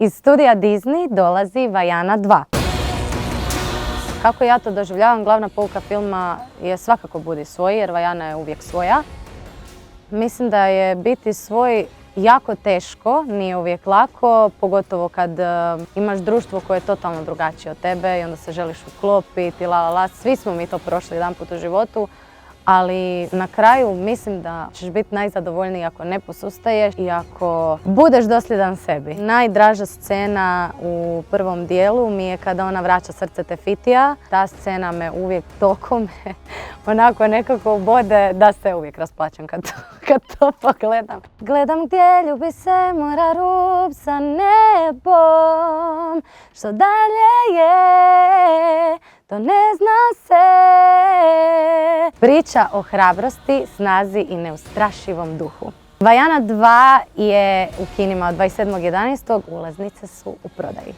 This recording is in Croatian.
Iz studija Disney dolazi Vajana 2. Kako ja to doživljavam, glavna pouka filma je svakako budi svoj, jer Vajana je uvijek svoja. Mislim da je biti svoj jako teško, nije uvijek lako, pogotovo kad imaš društvo koje je totalno drugačije od tebe i onda se želiš uklopiti, svi smo mi to prošli jedanput u životu. Ali na kraju mislim da ćeš biti najzadovoljniji ako ne posustaješ i ako budeš dosljedan sebi. Najdraža scena u prvom dijelu mi je kada ona vraća srce Tefitija. Ta scena me uvijek toliko onako nekako bode da se uvijek rasplačem kad to pogledam. Gledam gdje ljubi se mora rub sa nebom, što dalje je, to ne zna se. Priča o hrabrosti, snazi i neustrašivom duhu. Vajana 2 je u kinima od 27.11. Ulaznice su u prodaji.